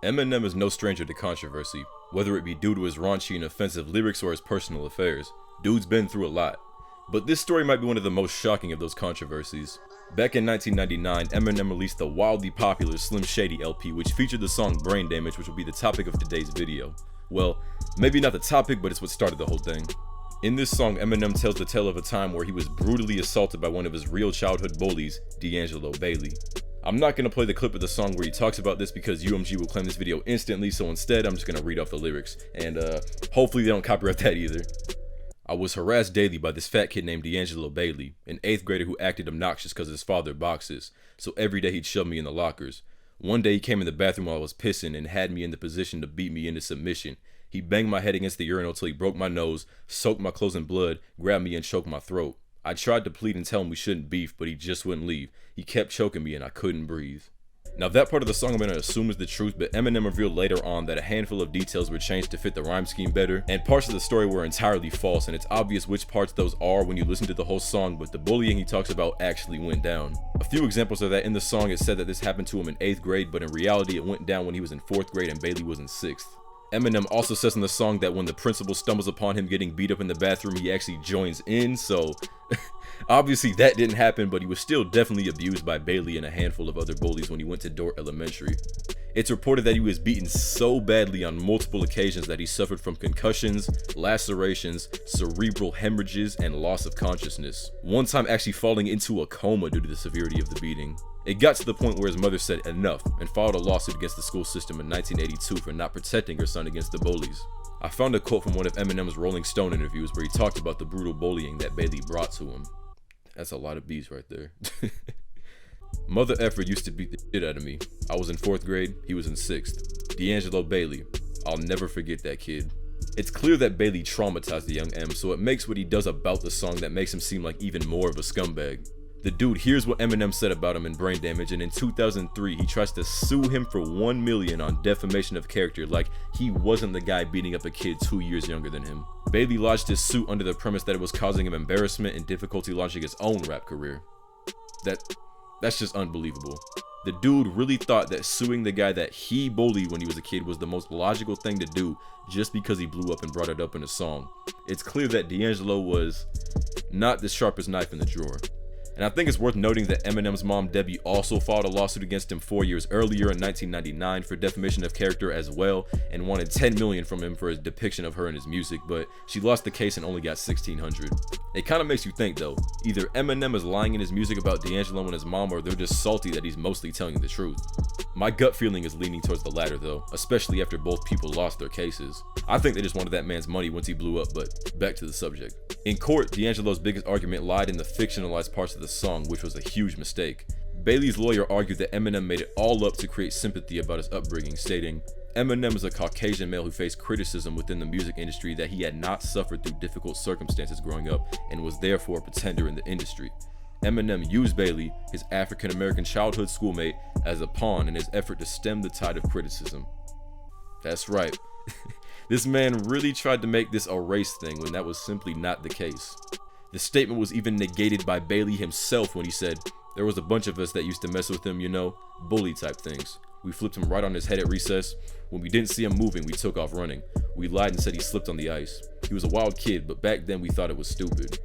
Eminem is no stranger to controversy, whether it be due to his raunchy and offensive lyrics or his personal affairs. Dude's been through a lot. But this story might be one of the most shocking of those controversies. Back in 1999, Eminem released the wildly popular Slim Shady LP, which featured the song Brain Damage, which will be the topic of today's video. Well, maybe not the topic, but it's what started the whole thing. In this song, Eminem tells the tale of a time where he was brutally assaulted by one of his real childhood bullies, D'Angelo Bailey. I'm not going to play the clip of the song where he talks about this because UMG will claim this video instantly, so instead I'm just going to read off the lyrics, and hopefully they don't copyright that either. I was harassed daily by this fat kid named D'Angelo Bailey, an 8th grader who acted obnoxious because his father boxes, so every day he'd shove me in the lockers. One day he came in the bathroom while I was pissing and had me in the position to beat me into submission. He banged my head against the urinal till he broke my nose, soaked my clothes in blood, grabbed me and choked my throat. I tried to plead and tell him we shouldn't beef, but he just wouldn't leave. He kept choking me and I couldn't breathe. Now that part of the song I'm going to assume is the truth, but Eminem revealed later on that a handful of details were changed to fit the rhyme scheme better, and parts of the story were entirely false, and it's obvious which parts those are when you listen to the whole song, but the bullying he talks about actually went down. A few examples are that in the song it said that this happened to him in 8th grade, but in reality it went down when he was in 4th grade and Bailey was in 6th. Eminem also says in the song that when the principal stumbles upon him getting beat up in the bathroom, he actually joins in, so obviously that didn't happen, but he was still definitely abused by Bailey and a handful of other bullies when he went to Dort Elementary. It's reported that he was beaten so badly on multiple occasions that he suffered from concussions, lacerations, cerebral hemorrhages, and loss of consciousness, one time actually falling into a coma due to the severity of the beating. It got to the point where his mother said enough and filed a lawsuit against the school system in 1982 for not protecting her son against the bullies. I found a quote from one of Eminem's Rolling Stone interviews where he talked about the brutal bullying that Bailey brought to him. That's a lot of B's right there. Mother effer used to beat the shit out of me. I was in 4th grade, he was in 6th. D'Angelo Bailey. I'll never forget that kid. It's clear that Bailey traumatized the young M, so it makes what he does about the song that makes him seem like even more of a scumbag. The dude hears what Eminem said about him in Brain Damage, and in 2003 he tries to sue him for $1 million on defamation of character, like he wasn't the guy beating up a kid 2 years younger than him. Bailey lodged his suit under the premise that it was causing him embarrassment and difficulty launching his own rap career. That's just unbelievable. The dude really thought that suing the guy that he bullied when he was a kid was the most logical thing to do just because he blew up and brought it up in a song. It's clear that D'Angelo was not the sharpest knife in the drawer. And I think it's worth noting that Eminem's mom, Debbie, also filed a lawsuit against him 4 years earlier in 1999 for defamation of character as well, and wanted $10 million from him for his depiction of her in his music, but she lost the case and only got $1,600. It kind of makes you think though, either Eminem is lying in his music about D'Angelo and his mom, or they're just salty that he's mostly telling the truth. My gut feeling is leaning towards the latter though, especially after both people lost their cases. I think they just wanted that man's money once he blew up, but back to the subject. In court, D'Angelo's biggest argument lied in the fictionalized parts of the song, which was a huge mistake. Bailey's lawyer argued that Eminem made it all up to create sympathy about his upbringing, stating, Eminem is a Caucasian male who faced criticism within the music industry that he had not suffered through difficult circumstances growing up and was therefore a pretender in the industry. Eminem used Bailey, his African-American childhood schoolmate, as a pawn in his effort to stem the tide of criticism. That's right. This man really tried to make this a race thing when that was simply not the case. The statement was even negated by Bailey himself when he said, there was a bunch of us that used to mess with him, you know, bully type things. We flipped him right on his head at recess. When we didn't see him moving, we took off running. We lied and said he slipped on the ice. He was a wild kid, but back then we thought it was stupid.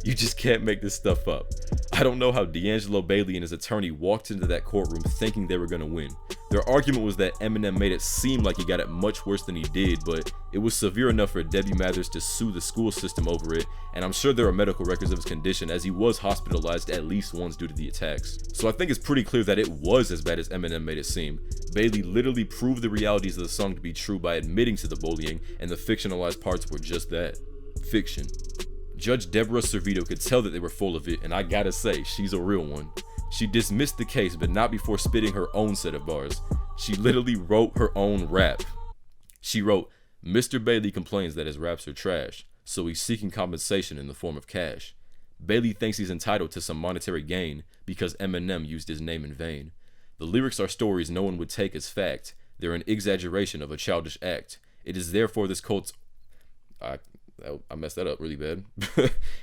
You just can't make this stuff up. I don't know how D'Angelo Bailey and his attorney walked into that courtroom thinking they were gonna win. Their argument was that Eminem made it seem like he got it much worse than he did, but it was severe enough for Debbie Mathers to sue the school system over it, and I'm sure there are medical records of his condition as he was hospitalized at least once due to the attacks. So I think it's pretty clear that it was as bad as Eminem made it seem. Bailey literally proved the realities of the song to be true by admitting to the bullying, and the fictionalized parts were just that. Fiction. Judge Deborah Servito could tell that they were full of it, and I gotta say, she's a real one. She dismissed the case, but not before spitting her own set of bars. She literally wrote her own rap. She wrote, Mr. Bailey complains that his raps are trash, so he's seeking compensation in the form of cash. Bailey thinks he's entitled to some monetary gain because Eminem used his name in vain. The lyrics are stories no one would take as fact. They're an exaggeration of a childish act. It is therefore this court's... I messed that up really bad.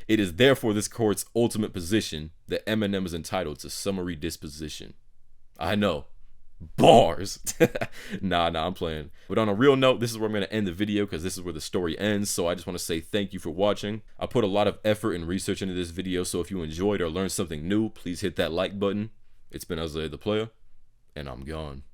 It is therefore this court's ultimate position that Eminem is entitled to summary disposition. I know. Bars. Nah, I'm playing. But on a real note, this is where I'm going to end the video because this is where the story ends. So I just want to say thank you for watching. I put a lot of effort and research into this video. So if you enjoyed or learned something new, please hit that like button. It's been Isaiah the Player, and I'm gone.